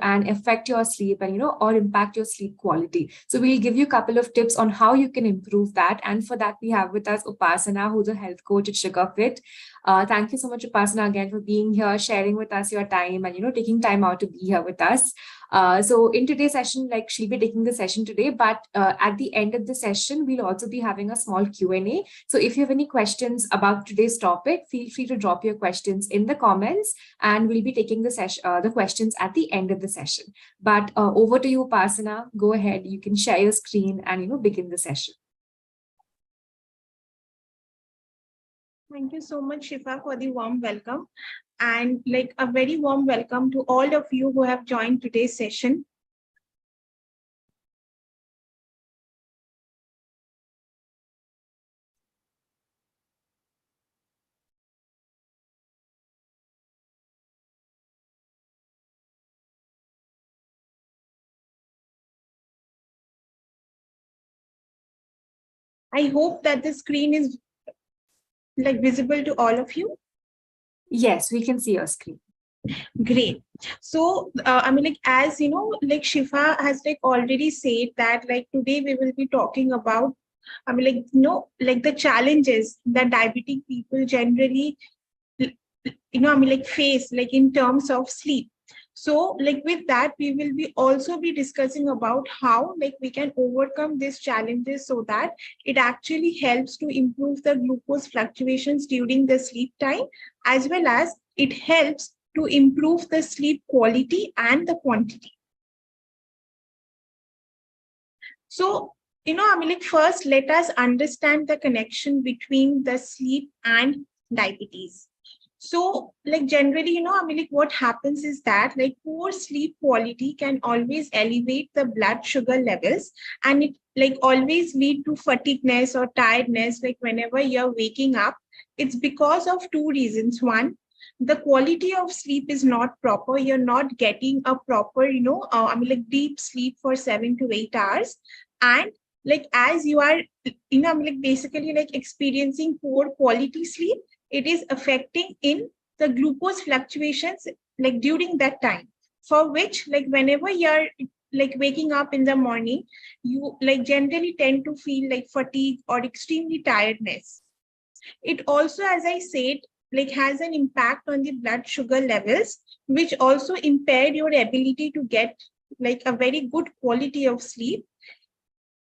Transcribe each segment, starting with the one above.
and affect your sleep and, or impact your sleep quality. So we'll give you a couple of tips on how you can improve that. And for that, we have with us Upasana, who's a health coach at Besugarfit. Thank you so much, Upasana, again for being here, sharing with us your time and, taking time out to be here with us. So in today's session, like she'll be taking the session today, but at the end of the session, we'll also be having a small Q&A. So if you have any questions about today's topic, feel free to drop your questions in the comments, and we'll be taking the questions at the end of the session. But over to you, Upasana. Go ahead. You can share your screen and, begin the session. Thank you so much, Shifa, for the warm welcome. And like a very warm welcome to all of you who have joined today's session. I hope that the screen is like visible to all of you. Yes, we can see your screen. Great. So, like, as you know, like Shifa has like already said that like today we will be talking about, like the challenges that diabetic people generally, like face like in terms of sleep. So like with that, we will be also be discussing about how like we can overcome these challenges so that it actually helps to improve the glucose fluctuations during the sleep time, as well as it helps to improve the sleep quality and the quantity. So, like first, let us understand the connection between the sleep and diabetes. So, like generally, like what happens is that like poor sleep quality can always elevate the blood sugar levels, and it like always lead to fatigueness or tiredness. Like whenever you're waking up, it's because of two reasons. One, the quality of sleep is not proper. You're not getting a proper, like deep sleep for 7 to 8 hours. And like as you are, like basically like experiencing poor quality sleep, it is affecting in the glucose fluctuations like during that time, for which like whenever you're like waking up in the morning, you like generally tend to feel like fatigue or extremely tiredness. It also, as I said, like has an impact on the blood sugar levels, which also impair your ability to get like a very good quality of sleep.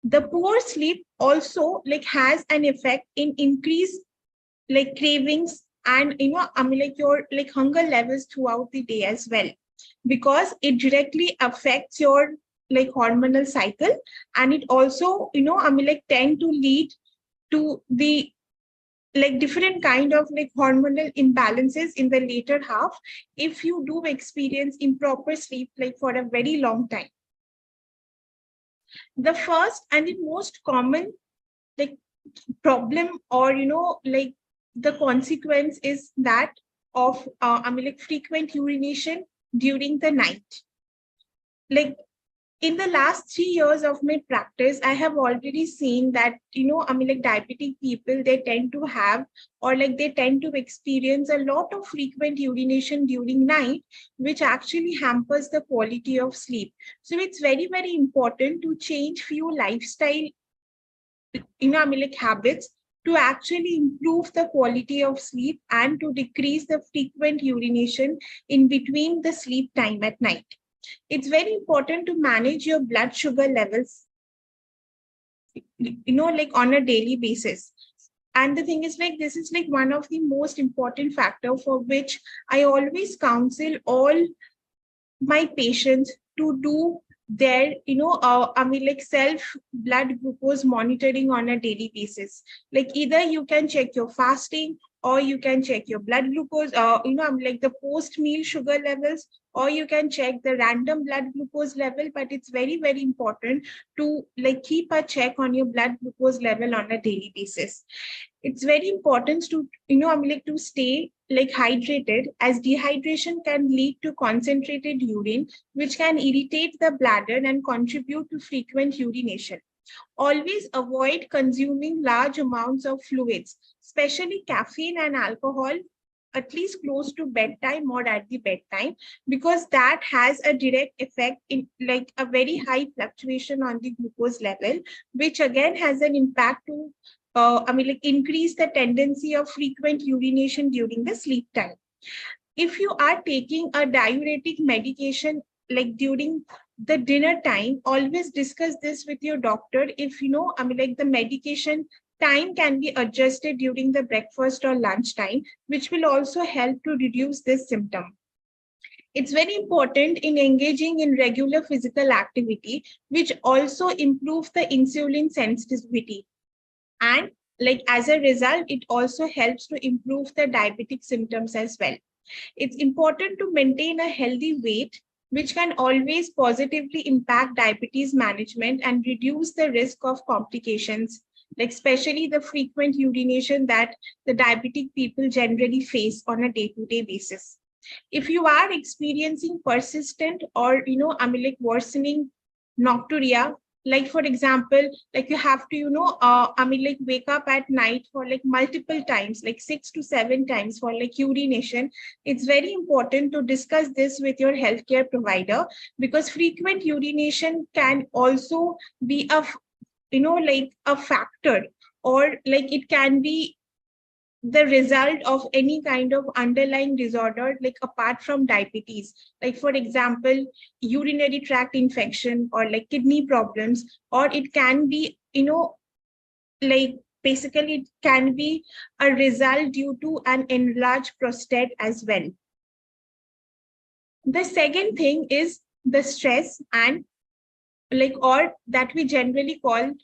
The poor sleep also like has an effect in increase like cravings and like your like hunger levels throughout the day as well, because it directly affects your like hormonal cycle, and it also like tend to lead to the like different kind of like hormonal imbalances in the later half if you do experience improper sleep like for a very long time. The first and the most common like problem or like the consequence is that of like frequent urination during the night. Like in the last 3 years of my practice, I have already seen that like diabetic people, they tend to have or like they tend to experience a lot of frequent urination during night, which actually hampers the quality of sleep. So it's very, very important to change few lifestyle like habits to actually improve the quality of sleep and to decrease the frequent urination in between the sleep time at night. It's very important to manage your blood sugar levels, like on a daily basis. And the thing is like, this is like one of the most important factor for which I always counsel all my patients to do their like self blood glucose monitoring on a daily basis. Like either you can check your fasting, or you can check your blood glucose like the post meal sugar levels, or you can check the random blood glucose level. But it's very, very important to like keep a check on your blood glucose level on a daily basis. It's very important to like to stay like hydrated, as dehydration can lead to concentrated urine, which can irritate the bladder and contribute to frequent urination. Always avoid consuming large amounts of fluids, especially caffeine and alcohol, at least close to bedtime or at the bedtime, because that has a direct effect in like a very high fluctuation on the glucose level, which again has an impact to like increase the tendency of frequent urination during the sleep time. If you are taking a diuretic medication like during the dinner time, always discuss this with your doctor. If like the medication time can be adjusted during the breakfast or lunch time, which will also help to reduce this symptom. It's very important in engaging in regular physical activity, which also improves the insulin sensitivity. And like as a result, it also helps to improve the diabetic symptoms as well. It's important to maintain a healthy weight, which can always positively impact diabetes management and reduce the risk of complications, like especially the frequent urination that the diabetic people generally face on a day-to-day basis. If you are experiencing persistent or worsening nocturia, like for example, like you have to like wake up at night for like multiple times, like 6 to 7 times for like urination, it's very important to discuss this with your healthcare provider, because frequent urination can also be a like a factor, or like it can be the result of any kind of underlying disorder, like apart from diabetes, like for example, urinary tract infection or like kidney problems, or it can be, like basically it can be a result due to an enlarged prostate as well. The second thing is the stress, and like, or that we generally call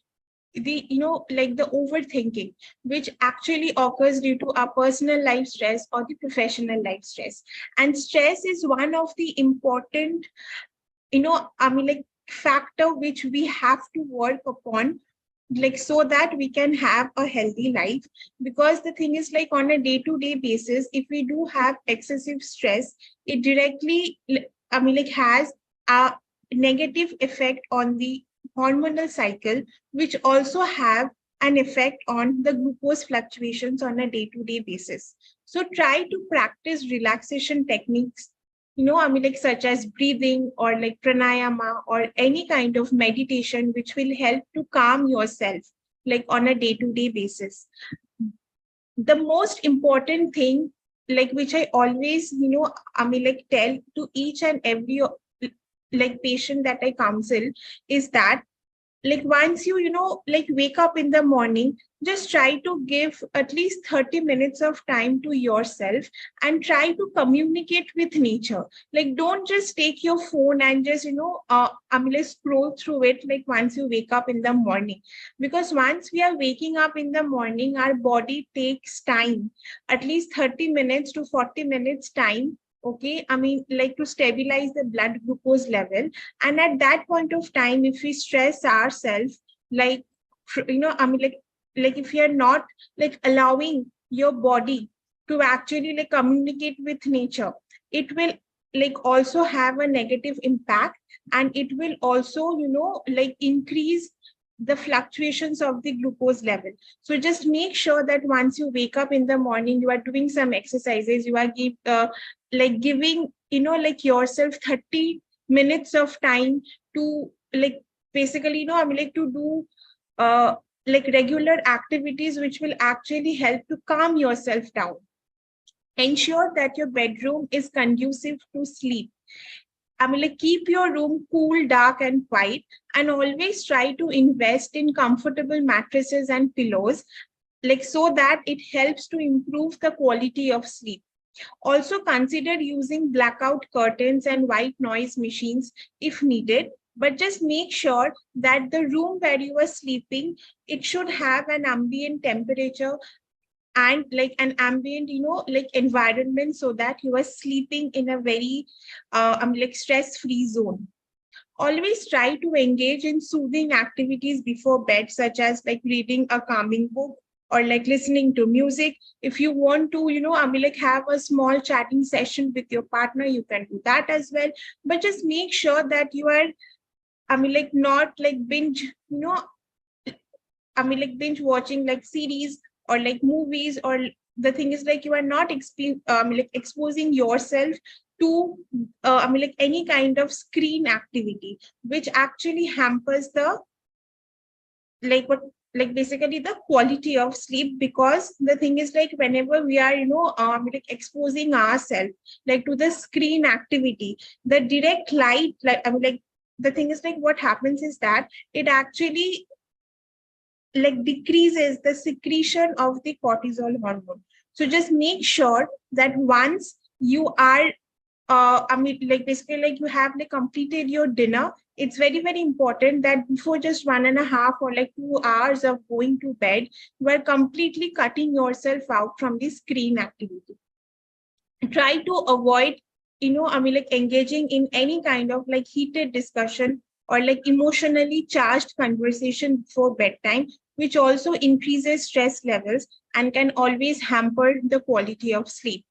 the like the overthinking, which actually occurs due to our personal life stress or the professional life stress. And stress is one of the important like factor which we have to work upon, like so that we can have a healthy life. Because the thing is, like on a day-to-day basis, if we do have excessive stress, it directly like has a negative effect on the hormonal cycle, which also have an effect on the glucose fluctuations on a day-to-day basis. So try to practice relaxation techniques, like such as breathing or like pranayama or any kind of meditation, which will help to calm yourself like on a day-to-day basis. The most important thing, like which I always, like tell to each and every like patient that I counsel, is that like once you like wake up in the morning, just try to give at least 30 minutes of time to yourself and try to communicate with nature. Like don't just take your phone and just like scroll through it like once you wake up in the morning, because once we are waking up in the morning, our body takes time, at least 30 minutes to 40 minutes time, okay, like to stabilize the blood glucose level. And at that point of time, if we stress ourselves, like like if you're not like allowing your body to actually like communicate with nature, it will like also have a negative impact, and it will also like increase the fluctuations of the glucose level. So just make sure that once you wake up in the morning, you are doing some exercises, you are like giving like yourself 30 minutes of time to like basically like to do like regular activities which will actually help to calm yourself down. Ensure that your bedroom is conducive to sleep. Like keep your room cool, dark, and quiet, and always try to invest in comfortable mattresses and pillows, like so that it helps to improve the quality of sleep. Also consider using blackout curtains and white noise machines if needed, but just make sure that the room where you are sleeping, it should have an ambient temperature and like an ambient like environment, so that you are sleeping in a very like stress-free zone. Always try to engage in soothing activities before bed, such as like reading a calming book or like listening to music. If you want to like have a small chatting session with your partner, you can do that as well. But just make sure that you are like not like binge like binge watching like series or like movies, or the thing is like you are not like exposing yourself to like any kind of screen activity, which actually hampers the like what like basically the quality of sleep. Because the thing is like whenever we are like exposing ourselves like to the screen activity, the direct light, like like the thing is like what happens is that it actually like decreases the secretion of the cortisol hormone. So just make sure that once you are like basically like you have like completed your dinner, it's very, very important that before just 1.5 or like 2 hours of going to bed, you are completely cutting yourself out from the screen activity. Try to avoid, like engaging in any kind of like heated discussion or like emotionally charged conversation before bedtime, which also increases stress levels and can always hamper the quality of sleep.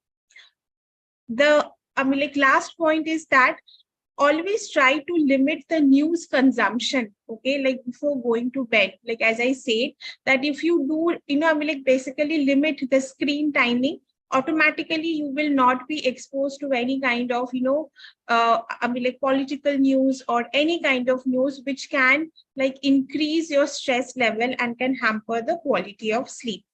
The like last point is that always try to limit the news consumption, okay, like before going to bed. Like as I said, that if you do, like basically limit the screen timing, automatically you will not be exposed to any kind of, like political news or any kind of news which can like increase your stress level and can hamper the quality of sleep.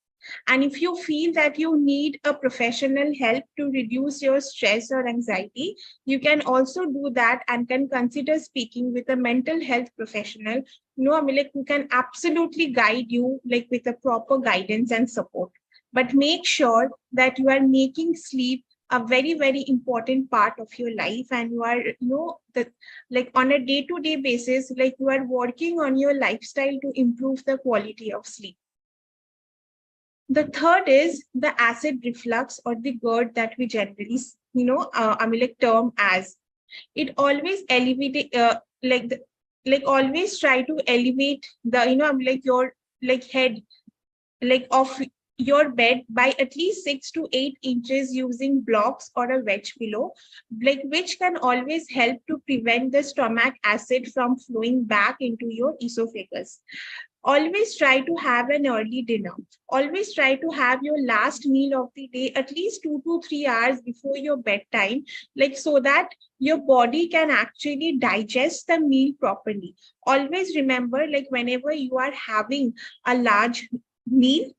And if you feel that you need a professional help to reduce your stress or anxiety, you can also do that and can consider speaking with a mental health professional, like who can absolutely guide you like with a proper guidance and support. But make sure that you are making sleep a very, very important part of your life, and you are, like on a day-to-day basis, like you are working on your lifestyle to improve the quality of sleep. The third is the acid reflux or the GERD that we generally, like term as. It always elevate, like always try to elevate the, like your like head, like of your bed by at least 6 to 8 inches using blocks or a wedge pillow, like which can always help to prevent the stomach acid from flowing back into your esophagus. Always try to have an early dinner. Always try to have your last meal of the day at least 2 to 3 hours before your bedtime, like so that your body can actually digest the meal properly. Always remember, like whenever you are having a large meal,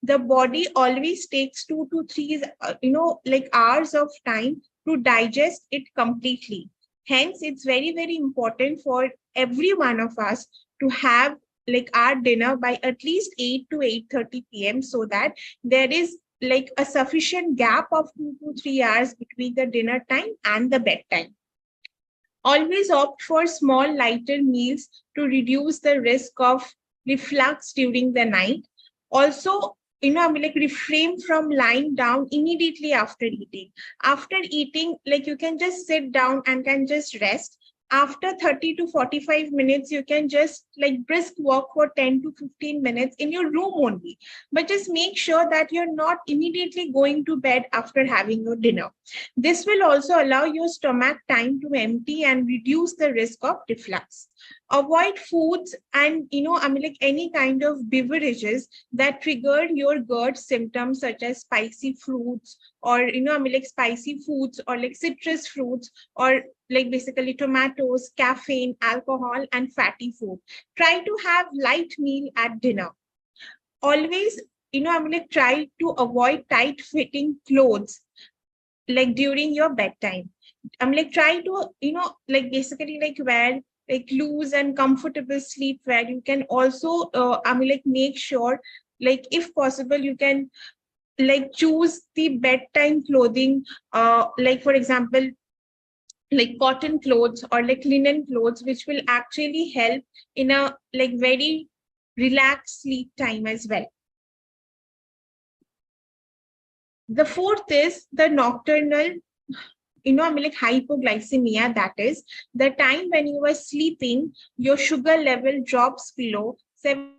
the body always takes 2 to 3, like hours of time to digest it completely. Hence, it's very, very important for every one of us to have like our dinner by at least 8 to 8:30 p.m. so that there is like a sufficient gap of 2 to 3 hours between the dinner time and the bedtime. Always opt for small, lighter meals to reduce the risk of reflux during the night. Also, like refrain from lying down immediately after eating. After eating, like you can just sit down and can just rest. After 30 to 45 minutes, you can just like brisk walk for 10 to 15 minutes in your room only. But just make sure that you're not immediately going to bed after having your dinner. This will also allow your stomach time to empty and reduce the risk of reflux. Avoid foods and, like any kind of beverages that trigger your GERD symptoms, such as spicy fruits or, like spicy foods or like citrus fruits or like basically tomatoes, caffeine, alcohol, and fatty food. Try to have light meal at dinner. Always, like try to avoid tight fitting clothes like during your bedtime. Like try to, like basically like wear like loose and comfortable sleepwear. You can also, like make sure, like if possible, you can like choose the bedtime clothing, like for example, like cotton clothes or like linen clothes, which will actually help in a like very relaxed sleep time as well. The fourth is the nocturnal, like hypoglycemia. That is the time when you are sleeping, your sugar level drops below 70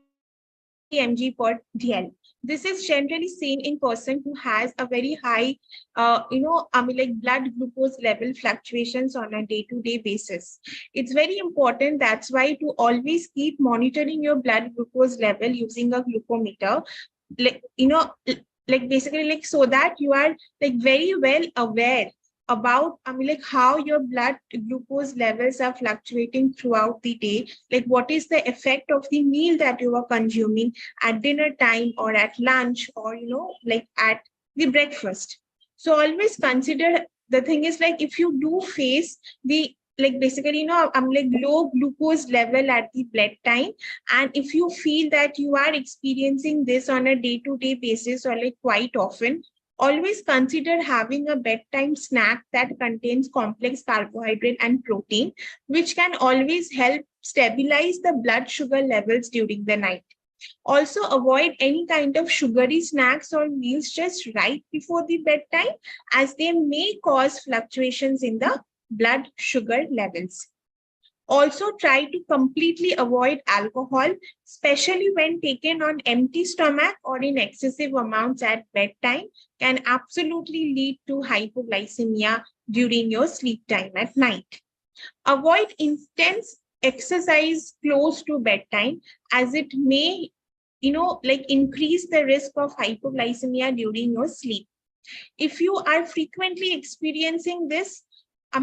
mg per dl. This is generally seen in person who has a very high, like blood glucose level fluctuations on a day-to-day basis. It's very important. That's why to always keep monitoring your blood glucose level using a glucometer. Like, like basically like so that you are like very well aware about like how your blood glucose levels are fluctuating throughout the day, like what is the effect of the meal that you are consuming at dinner time or at lunch or like at the breakfast. So always consider, the thing is like if you do face the like basically like low glucose level at the bedtime, and if you feel that you are experiencing this on a day-to-day basis or like quite often, always consider having a bedtime snack that contains complex carbohydrate and protein, which can always help stabilize the blood sugar levels during the night. Also, avoid any kind of sugary snacks or meals just right before the bedtime, as they may cause fluctuations in the blood sugar levels. Also, try to completely avoid alcohol, especially when taken on empty stomach or in excessive amounts at bedtime, can absolutely lead to hypoglycemia during your sleep time at night. Avoid intense exercise close to bedtime, as it may, like increase the risk of hypoglycemia during your sleep. If you are frequently experiencing this,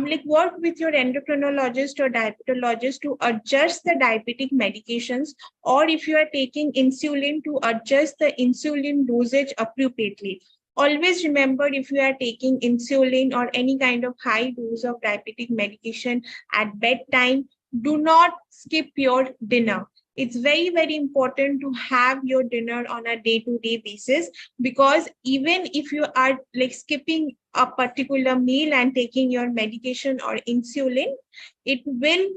like work with your endocrinologist or diabetologist to adjust the diabetic medications, or if you are taking insulin, to adjust the insulin dosage appropriately. Always remember, if you are taking insulin or any kind of high dose of diabetic medication at bedtime, do not skip your dinner. It's very, very important to have your dinner on a day-to-day basis, because even if you are like skipping a particular meal and taking your medication or insulin, it will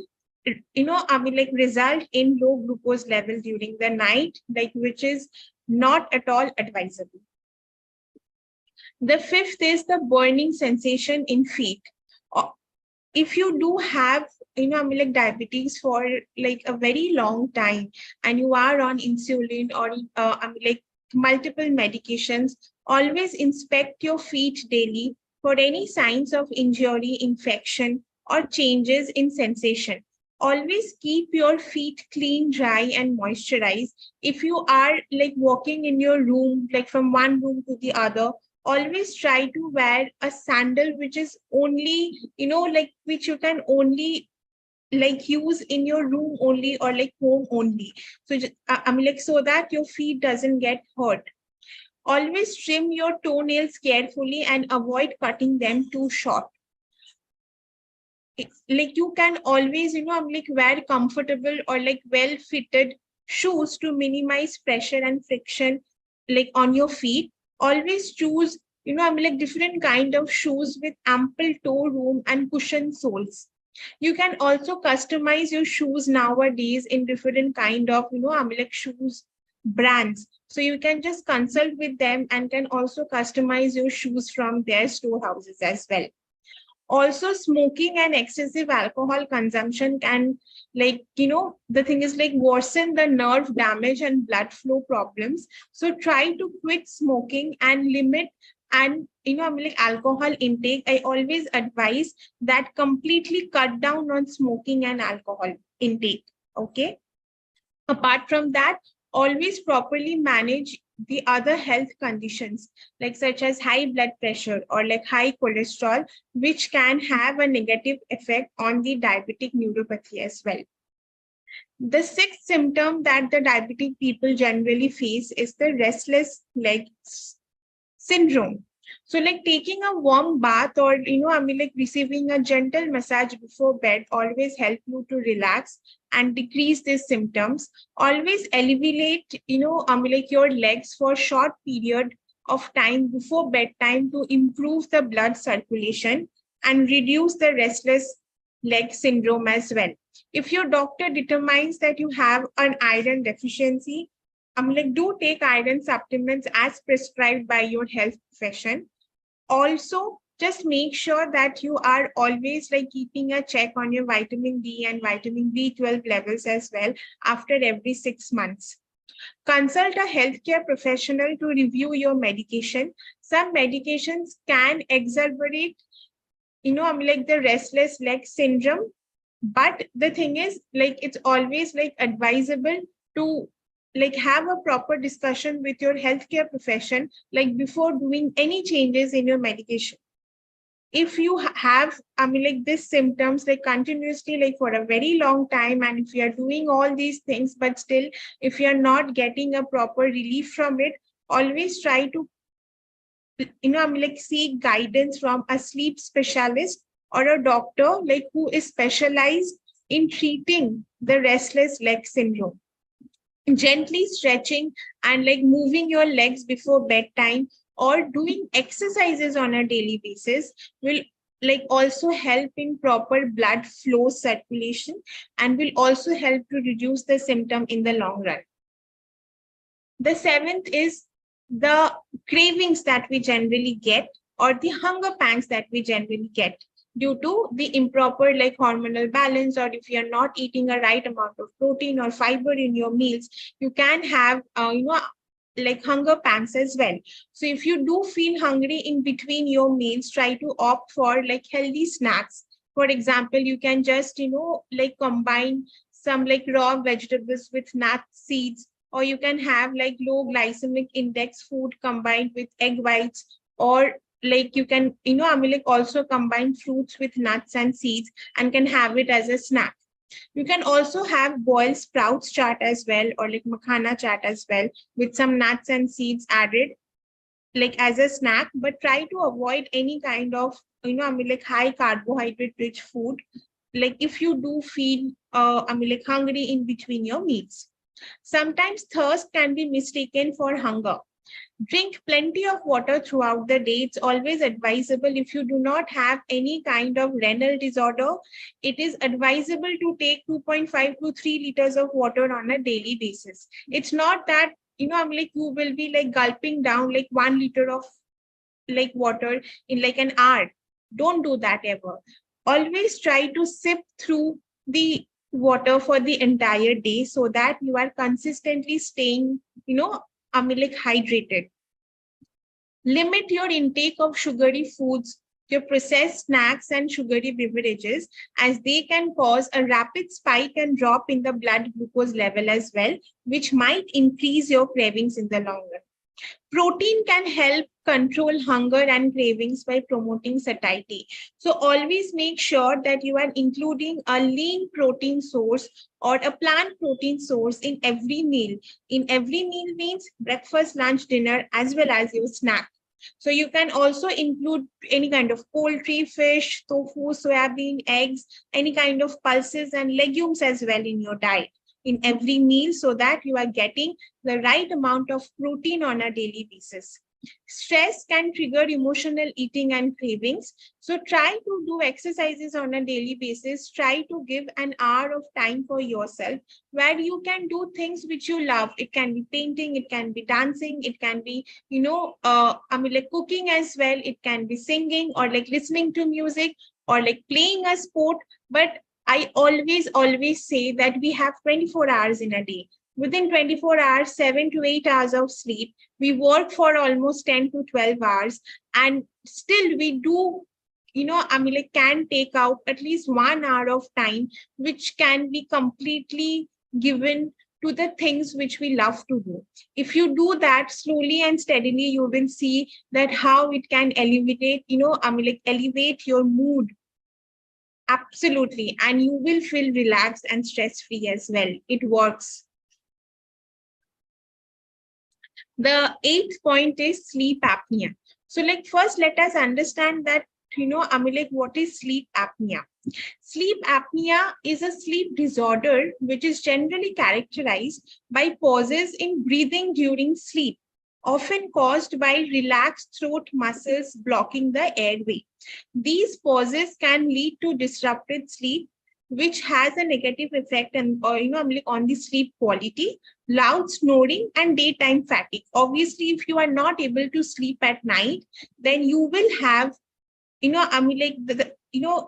like result in low glucose level during the night, like which is not at all advisable. The fifth is the burning sensation in feet. If you do have like diabetes for like a very long time, and you are on insulin or like multiple medications, always inspect your feet daily for any signs of injury, infection, or changes in sensation. Always keep your feet clean, dry, and moisturized. If you are like walking in your room, like from one room to the other, always try to wear a sandal which is only, like which you can only like use in your room only or like home only. So like so that your feet doesn't get hurt. Always trim your toenails carefully and avoid cutting them too short. Like you can always, like wear comfortable or like well fitted shoes to minimize pressure and friction like on your feet. Always choose, like different kind of shoes with ample toe room and cushion soles. You can also customize your shoes nowadays in different kind of, like shoes brands. So you can just consult with them and can also customize your shoes from their storehouses as well. Also, smoking and excessive alcohol consumption can, like, the thing is like worsen the nerve damage and blood flow problems. So try to quit smoking and limit and, like alcohol intake. I always advise that completely cut down on smoking and alcohol intake. Okay. Apart from that, always properly manage the other health conditions, like such as high blood pressure or like high cholesterol, which can have a negative effect on the diabetic neuropathy as well. The sixth symptom that the diabetic people generally face is the restless leg syndrome. So like taking a warm bath or, like receiving a gentle massage before bed always help you to relax and decrease these symptoms. Always alleviate, like your legs for short period of time before bedtime to improve the blood circulation and reduce the restless leg syndrome as well. If your doctor determines that you have an iron deficiency, like do take iron supplements as prescribed by your health profession. Also, just make sure that you are always like keeping a check on your vitamin D and vitamin B12 levels as well after every 6 months. Consult a healthcare professional to review your medication. Some medications can exacerbate, like the restless leg syndrome. But the thing is, like, it's always like advisable to like have a proper discussion with your healthcare profession, like before doing any changes in your medication. If you have, I mean, like this symptoms like continuously, like for a very long time, and if you are doing all these things, but still, if you are not getting a proper relief from it, always try to, I mean, like seek guidance from a sleep specialist or a doctor, like who is specialized in treating the restless leg syndrome. Gently stretching and like moving your legs before bedtime or doing exercises on a daily basis will like also help in proper blood flow circulation and will also help to reduce the symptom in the long run. The seventh is the cravings that we generally get or the hunger pangs that we generally get due to the improper like hormonal balance, or if you're not eating a right amount of protein or fiber in your meals, you can have, like hunger pangs as well. So if you do feel hungry in between your meals, try to opt for like healthy snacks. For example, you can just, like combine some like raw vegetables with nuts, seeds, or you can have like low glycemic index food combined with egg whites, or like you can, I mean, like also combine fruits with nuts and seeds and can have it as a snack. You can also have boiled sprouts chaat as well, or like makhana chaat as well, with some nuts and seeds added, like as a snack, but try to avoid any kind of, I mean, like high carbohydrate rich food. Like if you do feel, I mean, like hungry in between your meals. Sometimes thirst can be mistaken for hunger. Drink plenty of water throughout the day. It's always advisable if you do not have any kind of renal disorder, it is advisable to take 2.5 to 3 liters of water on a daily basis. It's not that, I'm like you will be like gulping down like 1 liter of like water in like an hour. Don't do that ever. Always try to sip through the water for the entire day so that you are consistently staying, I mean, like hydrated. Limit your intake of sugary foods, your processed snacks and sugary beverages, as they can cause a rapid spike and drop in the blood glucose level as well, which might increase your cravings in the long run. Protein can help control hunger and cravings by promoting satiety. So always make sure that you are including a lean protein source or a plant protein source in every meal. In every meal means breakfast, lunch, dinner, as well as your snack. So you can also include any kind of poultry, fish, tofu, soybean, eggs, any kind of pulses and legumes as well in your diet in every meal, so that you are getting the right amount of protein on a daily basis. Stress can trigger emotional eating and cravings. So try to do exercises on a daily basis. Try to give an hour of time for yourself where you can do things which you love. It can be painting, it can be dancing, it can be, I mean, like cooking as well. It can be singing or like listening to music or like playing a sport. But I always say that we have 24 hours in a day. Within 24 hours, 7 to 8 hours of sleep. We work for almost 10 to 12 hours, and still we do, I mean, like can take out at least 1 hour of time, which can be completely given to the things which we love to do. If you do that slowly and steadily, you will see that how it can elevate, I mean, like elevate your mood. Absolutely. And you will feel relaxed and stress-free as well. It works. The eighth point is sleep apnea. So like first, let us understand that, I mean, like what is sleep apnea? Sleep apnea is a sleep disorder which is generally characterized by pauses in breathing during sleep, often caused by relaxed throat muscles blocking the airway. These pauses can lead to disrupted sleep, which has a negative effect on the sleep quality, loud snoring, and daytime fatigue. Obviously, if you are not able to sleep at night, then you will have,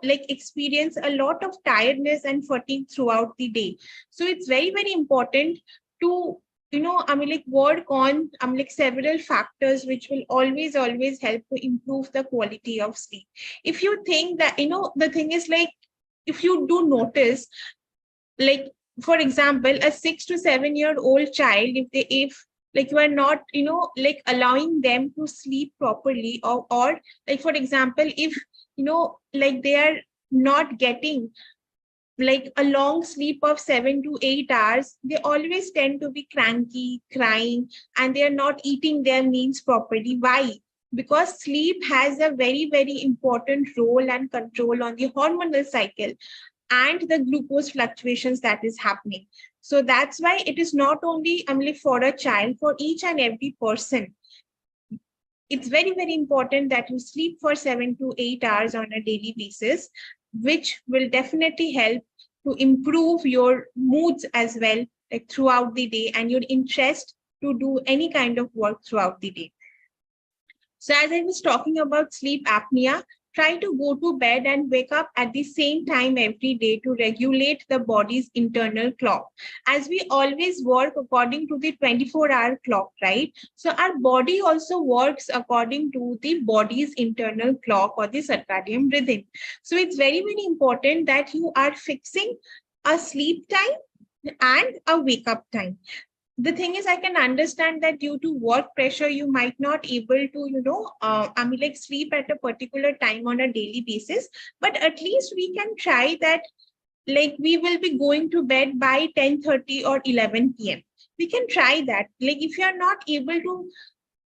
like experience a lot of tiredness and fatigue throughout the day. So it's very, very important to, like work on, like several factors which will always help to improve the quality of sleep. If you think that, the thing is like, if you do notice, like for example, a 6 to 7 year old child, if like you are not, like allowing them to sleep properly, or like, for example, if, like they are not getting like a long sleep of 7 to 8 hours, they always tend to be cranky, crying, and they are not eating their meals properly. Why? Because sleep has a very, very important role and control on the hormonal cycle and the glucose fluctuations that is happening. So that's why it is not only for a child, for each and every person, it's very, very important that you sleep for 7 to 8 hours on a daily basis, which will definitely help to improve your moods as well, like throughout the day, and your interest to do any kind of work throughout the day. So as I was talking about sleep apnea, try to go to bed and wake up at the same time every day to regulate the body's internal clock. As we always work according to the 24-hour clock, right? So our body also works according to the body's internal clock or the circadian rhythm. So it's very, very important that you are fixing a sleep time and a wake up time. The thing is, I can understand that due to work pressure, you might not able to, like sleep at a particular time on a daily basis, but at least we can try that, like we will be going to bed by 10:30 or 11 p.m. We can try that. Like if you are not able to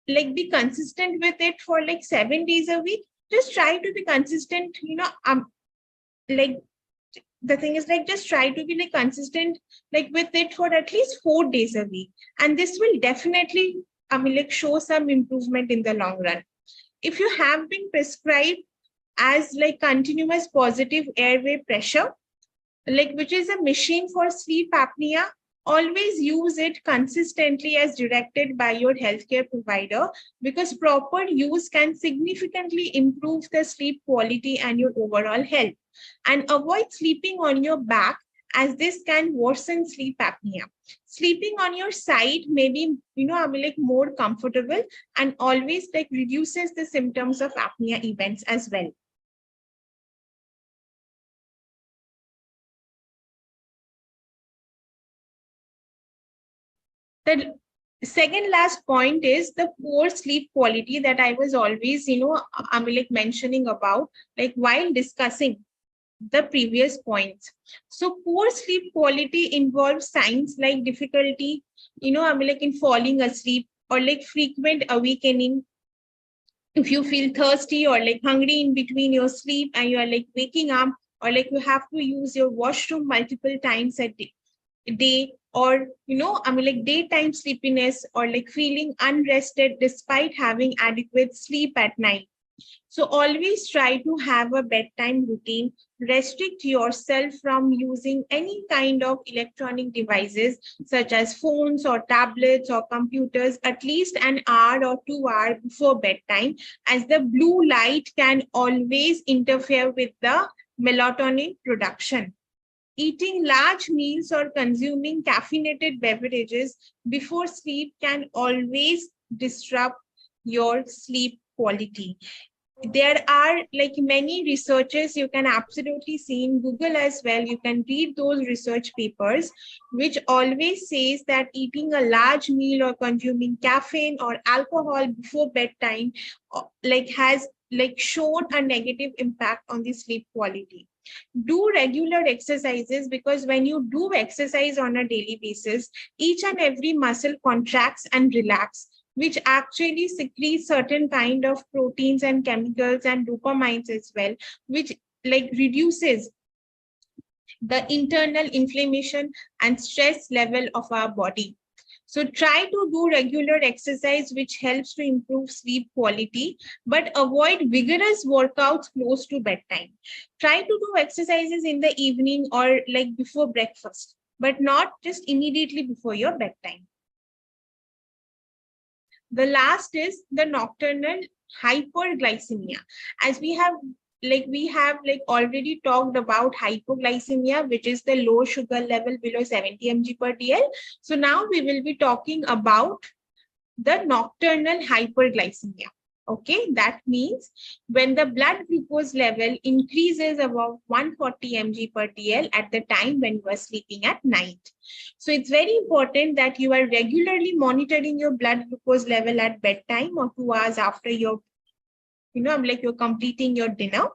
like be consistent with it for like 7 days a week, just try to be consistent, like the thing is, like just try to be like consistent like with it for at least 4 days a week, and this will definitely like show some improvement in the long run. If you have been prescribed as like continuous positive airway pressure, like which is a machine for sleep apnea, always use it consistently as directed by your healthcare provider, because proper use can significantly improve the sleep quality and your overall health. And avoid sleeping on your back, as this can worsen sleep apnea. Sleeping on your side may be, like more comfortable and always like reduces the symptoms of apnea events as well. The second last point is the poor sleep quality that I was always, like mentioning about, like while discussing the previous points. So poor sleep quality involves signs like difficulty, like in falling asleep, or like frequent awakening. If you feel thirsty or like hungry in between your sleep and you are like waking up, or like you have to use your washroom multiple times a day, or like daytime sleepiness, or like feeling unrested despite having adequate sleep at night. So always try to have a bedtime routine. Restrict yourself from using any kind of electronic devices such as phones or tablets or computers at least an hour or 2 hours before bedtime, as the blue light can always interfere with the melatonin production. Eating large meals or consuming caffeinated beverages before sleep can always disrupt your sleep quality. There are like many researches you can absolutely see in Google as well. You can read those research papers, which always says that eating a large meal or consuming caffeine or alcohol before bedtime like has like shown a negative impact on the sleep quality. Do regular exercises, because when you do exercise on a daily basis, each and every muscle contracts and relax, which actually secretes certain kind of proteins and chemicals and dopamines as well, which like reduces the internal inflammation and stress level of our body. So try to do regular exercise, which helps to improve sleep quality, but avoid vigorous workouts close to bedtime. Try to do exercises in the evening or like before breakfast, but not just immediately before your bedtime. The last is the nocturnal hyperglycemia. As we have already talked about hypoglycemia, which is the low sugar level below 70 mg per dl. So now we will be talking about the nocturnal hyperglycemia. Okay, that means when the blood glucose level increases above 140 mg per TL at the time when you are sleeping at night. So it's very important that you are regularly monitoring your blood glucose level at bedtime or 2 hours after your, you're completing your dinner.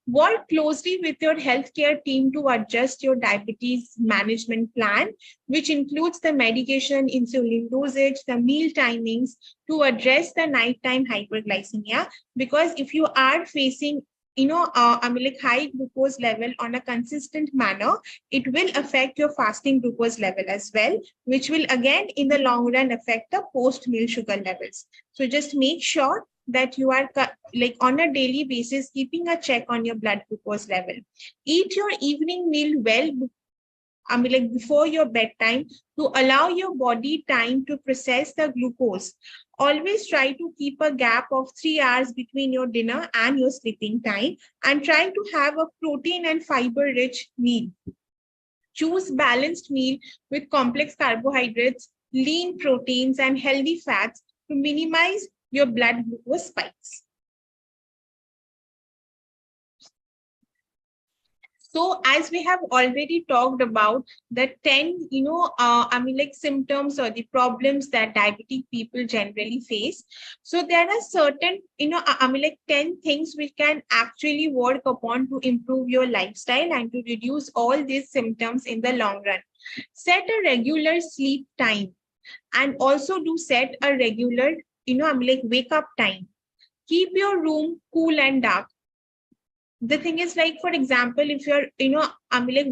Work closely with your healthcare team to adjust your diabetes management plan, which includes the medication, insulin dosage, the meal timings to address the nighttime hyperglycemia. Because if you are facing high glucose level on a consistent manner, it will affect your fasting glucose level as well, which will again in the long run affect the post meal sugar levels. So just make sure that you are like on a daily basis keeping a check on your blood glucose level. Eat your evening meal well, before your bedtime to allow your body time to process the glucose. Always try to keep a gap of 3 hours between your dinner and your sleeping time, and try to have a protein and fiber rich meal. Choose balanced meal with complex carbohydrates, lean proteins, and healthy fats to minimize your blood glucose spikes. So as we have already talked about the 10, symptoms or the problems that diabetic people generally face. So there are certain, 10 things which can actually work upon to improve your lifestyle and to reduce all these symptoms in the long run. Set a regular sleep time and also do set a regular, wake up time. Keep your room cool and dark. The thing is, like, for example, if you're,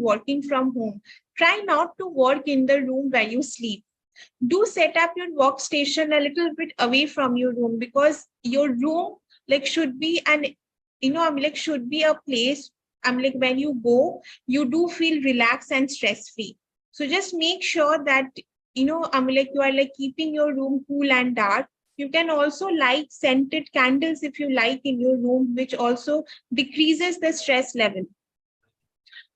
working from home, try not to work in the room where you sleep. Do set up your workstation a little bit away from your room, because your room, should be an, should be a place, when you go, you do feel relaxed and stress-free. So just make sure that, you are keeping your room cool and dark. You can also light scented candles if you like in your room, which also decreases the stress level.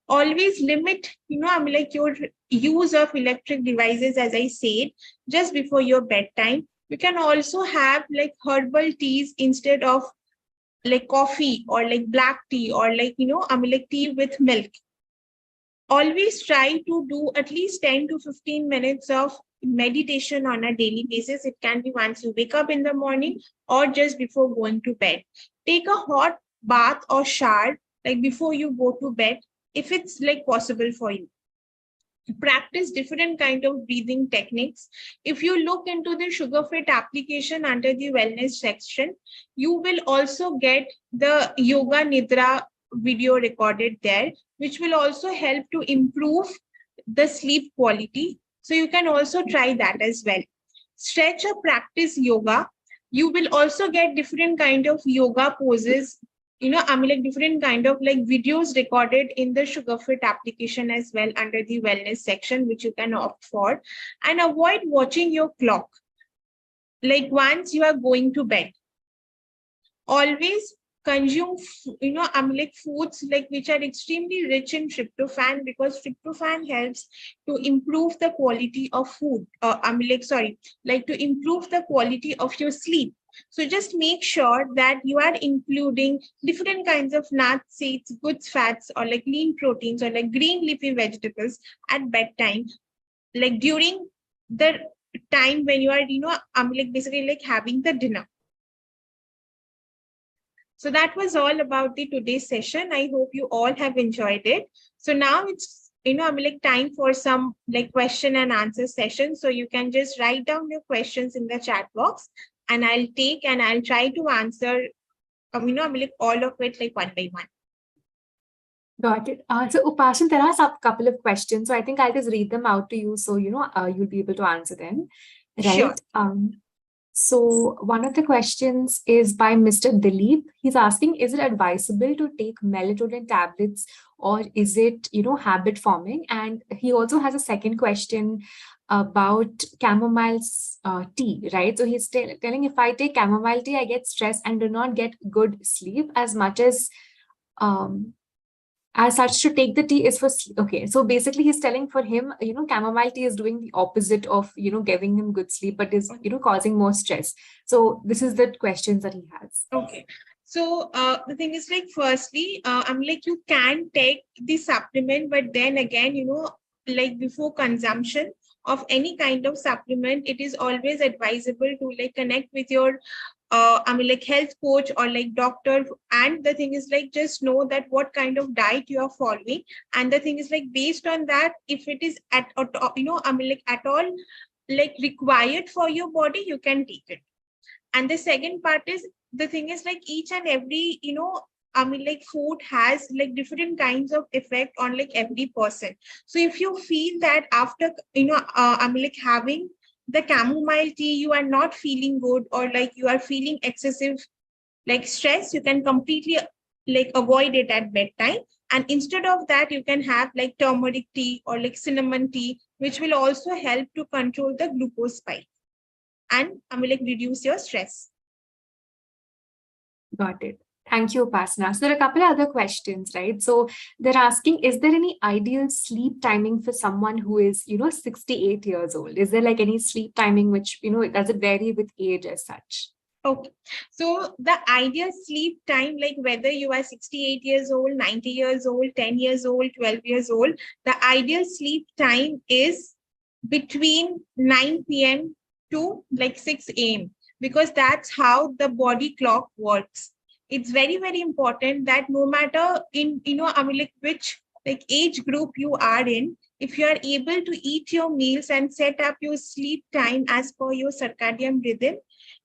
Always limit, your use of electric devices, as I said, just before your bedtime. You can also have herbal teas instead of coffee, or black tea, or tea with milk. Always try to do at least 10 to 15 minutes of meditation on a daily basis. It can be once you wake up in the morning or just before going to bed. Take a hot bath or shower before you go to bed, if it's possible for you. Practice different kind of breathing techniques. If you look into the Sugarfit application under the wellness section, you will also get the yoga nidra video recorded there, which will also help to improve the sleep quality. So you can also try that as well. Stretch or practice yoga. You will also get different kind of yoga poses, different kind of videos recorded in the Sugarfit application as well under the wellness section, which you can opt for. And avoid watching your clock once you are going to bed. Always consume, foods which are extremely rich in tryptophan, because tryptophan helps to improve the quality of food, to improve the quality of your sleep. So just make sure that you are including different kinds of nuts, seeds, good fats, or lean proteins, or green leafy vegetables at bedtime, during the time when you are, basically having the dinner. So that was all about the today's session. I hope you all have enjoyed it. So now it's, time for some question and answer session. So you can just write down your questions in the chat box, and I'll take and I'll try to answer, all of it one by one. Got it. So Upashan, there are a couple of questions. So I think I'll just read them out to you, so you'll be able to answer them. Right? Sure. So one of the questions is by Mr. Dilip. He's asking, is it advisable to take melatonin tablets, or is it, habit forming? And he also has a second question about chamomile tea, right? So he's telling, if I take chamomile tea, I get stressed and do not get good sleep as much as As such, to take the tea is for sleep. Okay, so basically he's telling for him, chamomile tea is doing the opposite of, giving him good sleep, but is, causing more stress. So this is the questions that he has. Okay. So the thing is like, firstly, I'm like, you can take the supplement, but then again, like before consumption of any kind of supplement, it is always advisable to like connect with your like health coach or like doctor. And the thing is like, just know that what kind of diet you are following. And the thing is like, based on that, if it is like at all like required for your body, you can take it. And the second part is, the thing is like, each and every like food has like different kinds of effect on like every person. So if you feel that after like having the chamomile tea, you are not feeling good, or like you are feeling excessive like stress, you can completely like avoid it at bedtime. And instead of that, you can have like turmeric tea or like cinnamon tea, which will also help to control the glucose spike and like reduce your stress. Got it. Thank you, Upasana. So there are a couple of other questions, right? So they're asking, is there any ideal sleep timing for someone who is, 68 years old? Is there like any sleep timing which, does it vary with age as such? Okay. So the ideal sleep time, like whether you are 68 years old, 90 years old, 10 years old, 12 years old, the ideal sleep time is between 9 p.m. to like 6 a.m. because that's how the body clock works. It's very, very important that no matter in, like which like age group you are in, if you are able to eat your meals and set up your sleep time as per your circadian rhythm,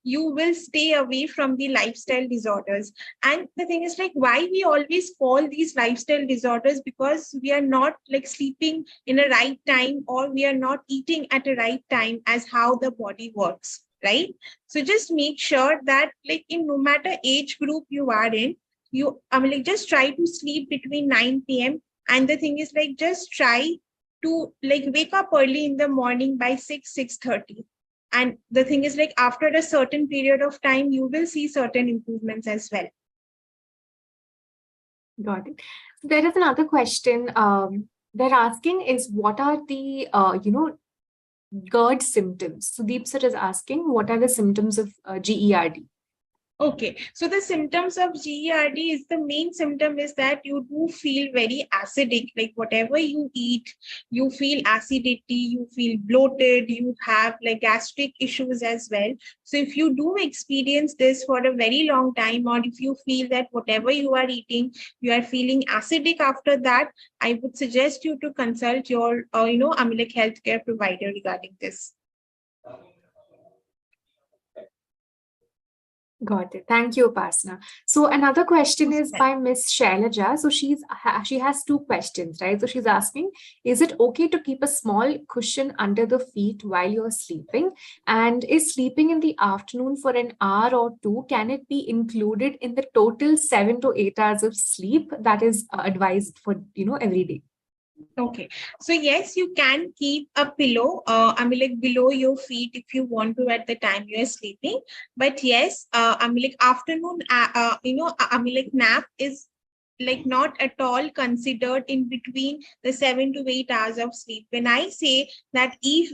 you will stay away from the lifestyle disorders. And the thing is like, why we always call these lifestyle disorders, because we are not like sleeping in a right time, or we are not eating at a right time as how the body works, right? So just make sure that like in no matter age group you are in, like just try to sleep between 9 p.m. And the thing is like, just try to like wake up early in the morning by 6:30. And the thing is like, after a certain period of time, you will see certain improvements as well. Got it. There is another question. They're asking is, what are the, GERD symptoms? So Deep Sir is asking, what are the symptoms of GERD? Okay, so the symptoms of GERD is, the main symptom is that you do feel very acidic, like whatever you eat, you feel acidity, you feel bloated, you have like gastric issues as well. So if you do experience this for a very long time, or if you feel that whatever you are eating, you are feeling acidic after that, I would suggest you to consult your, like healthcare provider regarding this. Got it. Thank you, Upasana. So another question is by Miss Shailaja. So she has two questions, right? So she's asking, is it okay to keep a small cushion under the feet while you're sleeping? And is sleeping in the afternoon for an hour or two, can it be included in the total 7 to 8 hours of sleep that is advised for, every day? Okay, so yes, you can keep a pillow, like below your feet if you want to at the time you are sleeping. But yes, like afternoon, like nap is like not at all considered in between the 7 to 8 hours of sleep. When I say that if,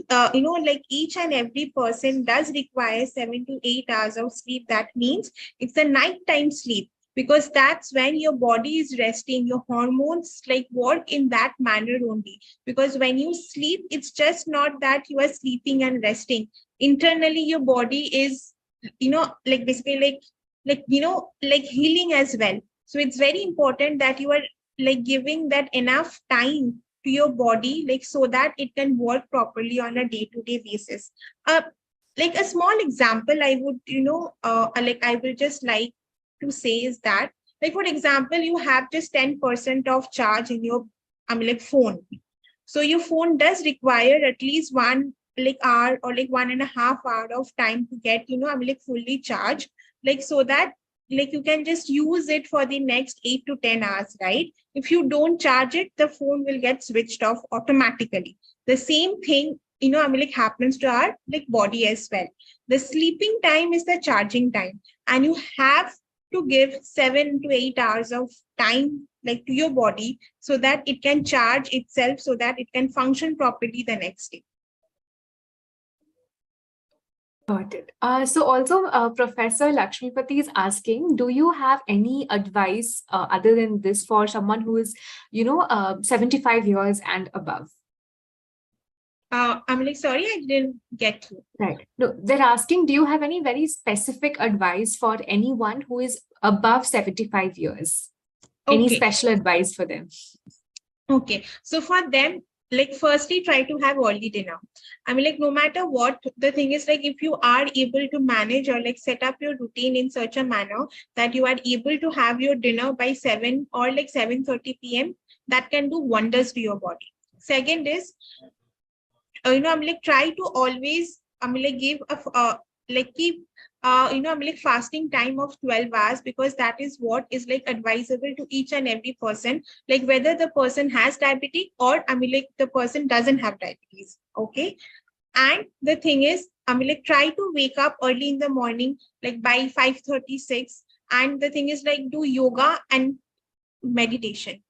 like each and every person does require 7 to 8 hours of sleep, that means it's a nighttime sleep, because that's when your body is resting, your hormones like work in that manner only. Because when you sleep, it's just not that you are sleeping and resting. Internally, your body is, like basically like, like healing as well. So it's very important that you are like giving that enough time to your body, like so that it can work properly on a day-to-day basis. Like a small example, I would, like I will just like to say is that, like for example, you have just 10% of charge in your like phone. So your phone does require at least one like hour or like 1.5 hour of time to get, like fully charged, like so that like you can just use it for the next 8 to 10 hours, right? If you don't charge it, the phone will get switched off automatically. The same thing, like happens to our like body as well. The sleeping time is the charging time, and you have to give 7 to 8 hours of time like to your body, so that it can charge itself, so that it can function properly the next day. Got it. So also, Professor Lakshmipati is asking, do you have any advice other than this for someone who is, 75 years and above? I'm like, sorry, I didn't get you. Right. No, they're asking, do you have any very specific advice for anyone who is above 75 years? Any Okay. special advice for them? Okay. So for them, like firstly, try to have early dinner. I mean, like no matter what, the thing is like if you are able to manage or like set up your routine in such a manner that you are able to have your dinner by 7 or like 7:30 p.m., that can do wonders to your body. Second is, I'm like try to always, like give a like keep I'm like fasting time of 12 hours, because that is what is like advisable to each and every person, like whether the person has diabetes or like the person doesn't have diabetes. Okay. And the thing is, like try to wake up early in the morning, like by 5:36. And the thing is like do yoga and meditation.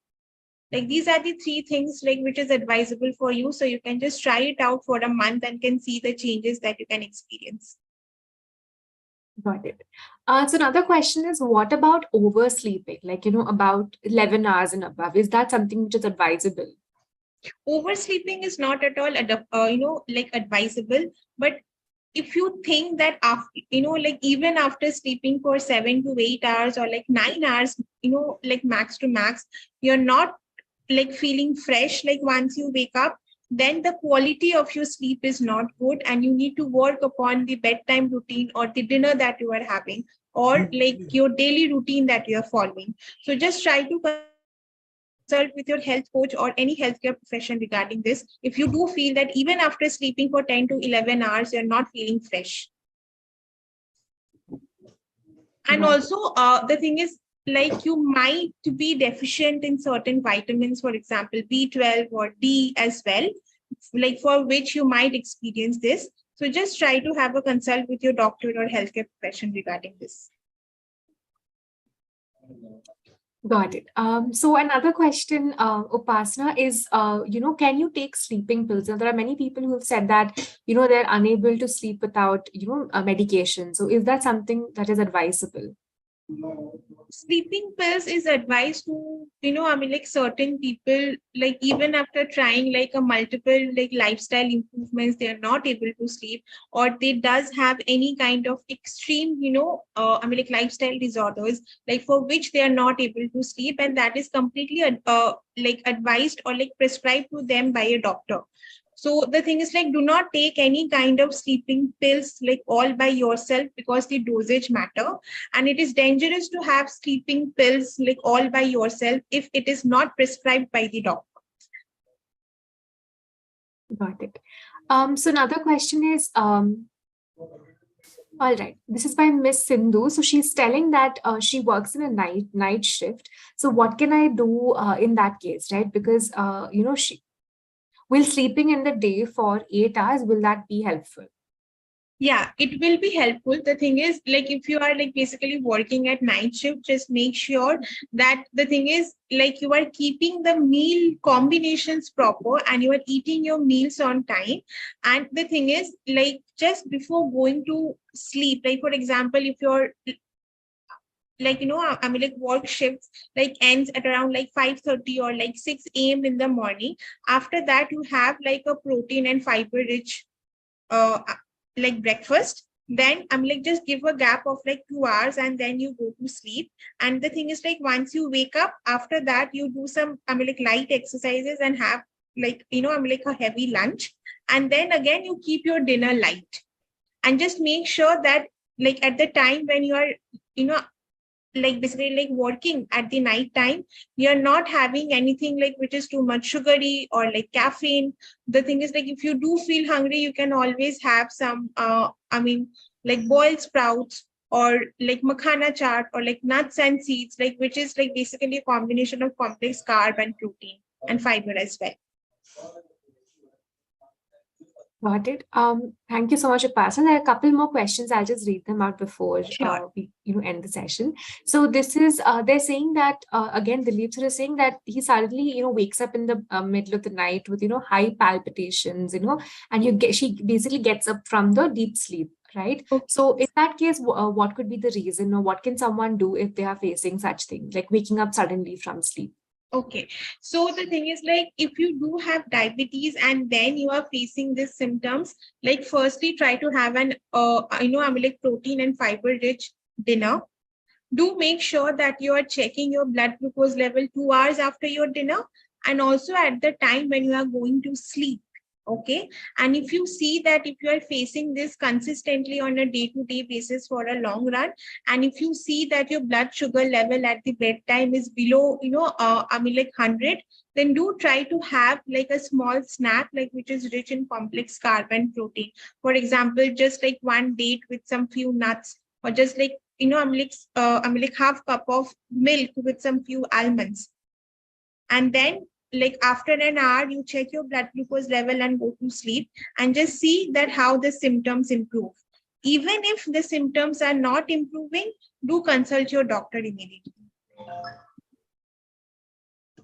Like these are the three things like which is advisable for you. So you can just try it out for a month and can see the changes that you can experience. Got it. So another question is, what about oversleeping? Like, about 11 hours and above. Is that something which is advisable? Oversleeping is not at all, like advisable. But if you think that after, like even after sleeping for 7 to 8 hours or like 9 hours, like max to max, you're not like feeling fresh, like once you wake up, then the quality of your sleep is not good, and you need to work upon the bedtime routine or the dinner that you are having, or like your daily routine that you are following. So just try to consult with your health coach or any healthcare profession regarding this if you do feel that even after sleeping for 10 to 11 hours you're not feeling fresh. And also, the thing is, like you might be deficient in certain vitamins, for example, B12 or D as well, like for which you might experience this. So just try to have a consult with your doctor or healthcare profession regarding this. Got it. So another question, Upasana, is, can you take sleeping pills? Now, there are many people who have said that, they're unable to sleep without, medication. So is that something that is advisable? Sleeping pills is advised to, like certain people, like even after trying like a multiple like lifestyle improvements, they are not able to sleep, or they does have any kind of extreme, like lifestyle disorders, like for which they are not able to sleep, and that is completely like advised or like prescribed to them by a doctor. So the thing is like, do not take any kind of sleeping pills like all by yourself, because the dosage matter. And it is dangerous to have sleeping pills like all by yourself if it is not prescribed by the doctor. Got it. So another question is, all right, this is by Miss Sindhu. So she's telling that she works in a night shift. So what can I do in that case, right? Because will sleeping in the day for 8 hours, will that be helpful? Yeah, it will be helpful. The thing is, like, if you are like basically working at night shift, just make sure that the thing is like you are keeping the meal combinations proper and you are eating your meals on time. And the thing is, like, just before going to sleep, like, for example, if you're like, I mean, like work shifts like ends at around like 5:30 or like 6 a.m. in the morning. After that, you have like a protein and fiber rich like breakfast. Then I'm like just give a gap of like 2 hours and then you go to sleep. And the thing is like once you wake up, after that you do some like light exercises and have like like a heavy lunch. And then again you keep your dinner light. And just make sure that like at the time when you are you know like basically like working at the night time, you're not having anything like which is too much sugary or like caffeine. The thing is like if you do feel hungry, you can always have some like boiled sprouts or like makhana chaat or like nuts and seeds, like which is like basically a combination of complex carb and protein and fiber as well. Got it. Thank you so much, Upasana. There are a couple more questions. I'll just read them out before Sure. we end the session. So this is they're saying that again, Dilip sir is saying that he suddenly wakes up in the middle of the night with high palpitations, and she basically gets up from the deep sleep, right? Okay. So in that case, what could be the reason, or what can someone do if they are facing such things, like waking up suddenly from sleep? Okay, so the thing is, like, if you do have diabetes and then you are facing these symptoms, like, firstly, try to have an, amylase protein and fiber rich dinner. Do make sure that you are checking your blood glucose level 2 hours after your dinner and also at the time when you are going to sleep. Okay. And if you see that if you are facing this consistently on a day-to-day basis for a long run, and if you see that your blood sugar level at the bedtime is below, like 100, then do try to have like a small snack, like which is rich in complex carb and protein. For example, just like one date with some few nuts, or just like I'm like half cup of milk with some few almonds. And then like after an hour, you check your blood glucose level and go to sleep and just see that how the symptoms improve. Even if the symptoms are not improving, do consult your doctor immediately.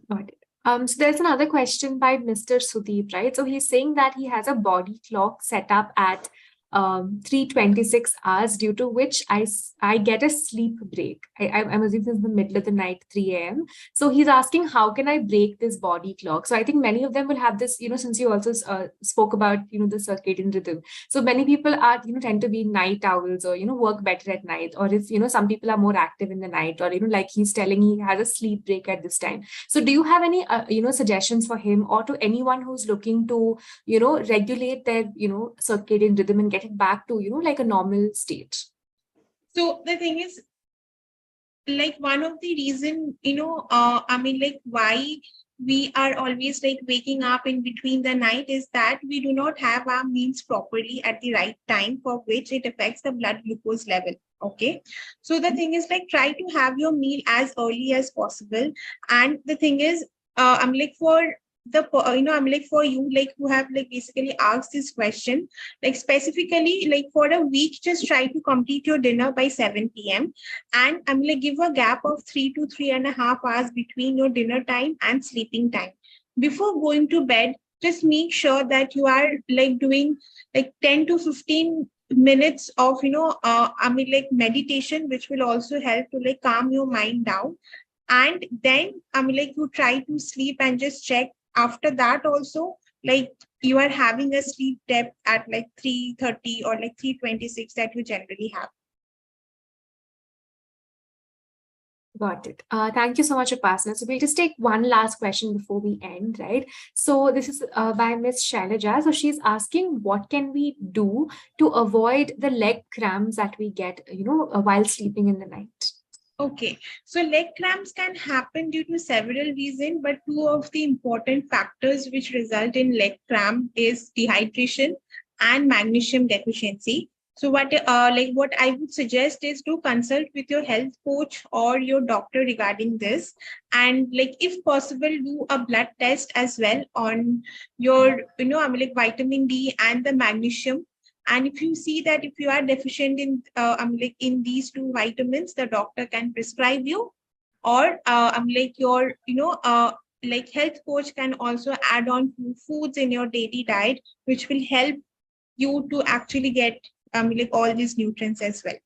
Got it. So there's another question by Mr. Sudeep, right? So he's saying that he has a body clock set up at 3:26 hours, due to which I get a sleep break. I'm assuming it's in the middle of the night, 3 a.m. So he's asking, how can I break this body clock? So I think many of them will have this, since you also spoke about, the circadian rhythm. So many people are, tend to be night owls, or, work better at night. Or if, some people are more active in the night, or, like he's telling he has a sleep break at this time. So do you have any, suggestions for him, or to anyone who's looking to, regulate their, circadian rhythm and get it back to, like a normal state? So the thing is, like one of the reason, like why we are always like waking up in between the night is that we do not have our meals properly at the right time, for which it affects the blood glucose level. Okay. So the thing is, like, try to have your meal as early as possible. And the thing is, I'm like for I'm like for you, like who have like basically asked this question, like specifically like for a week, just try to complete your dinner by 7 p.m. And I'm going to give a gap of 3 to 3.5 hours between your dinner time and sleeping time. Before going to bed, just make sure that you are like doing like 10 to 15 minutes of, like meditation, which will also help to like calm your mind down. And then, like you try to sleep and just check after that also, like you are having a sleep depth at like 3:30 or like 3:26 that you generally have. Got it. Thank you so much, Upasana. So we'll just take one last question before we end, right? So this is by Miss Shailaja. So she's asking, what can we do to avoid the leg cramps that we get, while sleeping in the night? Okay, so leg cramps can happen due to several reasons, but two of the important factors which result in leg cramp is dehydration and magnesium deficiency. So what I would suggest is to consult with your health coach or your doctor regarding this, and like if possible, do a blood test as well on your like vitamin D and the magnesium. And if you see that if you are deficient in like in these two vitamins, the doctor can prescribe you, or like your like health coach can also add on foods in your daily diet, which will help you to actually get like all these nutrients as well.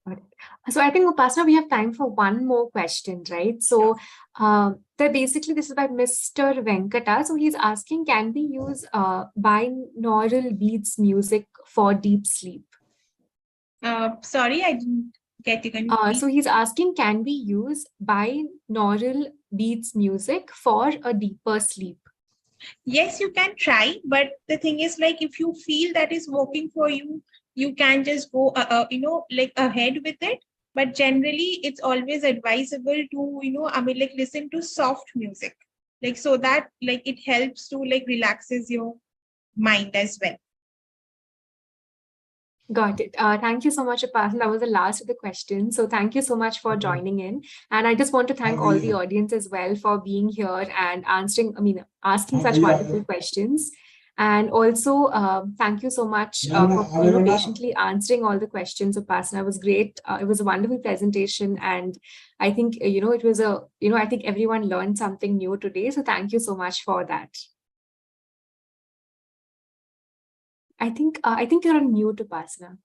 Got it. So I think, Upasana, we have time for one more question, right? So basically this is by Mr. Venkata. So he's asking, can we use binaural beats music for deep sleep? Sorry, I didn't get you. Can you So he's asking, can we use binaural beats music for a deeper sleep? Yes, you can try, but the thing is, like, if you feel that is working for you, you can just go, like ahead with it. But generally, it's always advisable to, like listen to soft music, like so that like it helps to like relaxes your mind as well. Got it. Thank you so much, Upasana. That was the last of the questions. So thank you so much for joining in. And I just want to thank all the audience as well for being here and asking such wonderful questions. And also, thank you so much for patiently answering all the questions, Upasana. It was great. It was a wonderful presentation, and I think it was I think everyone learned something new today. So thank you so much for that. I think you're on mute, Upasana.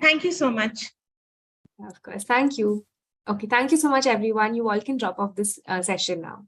Thank you so much. Of course, thank you. Okay, thank you so much, everyone. You all can drop off this session now.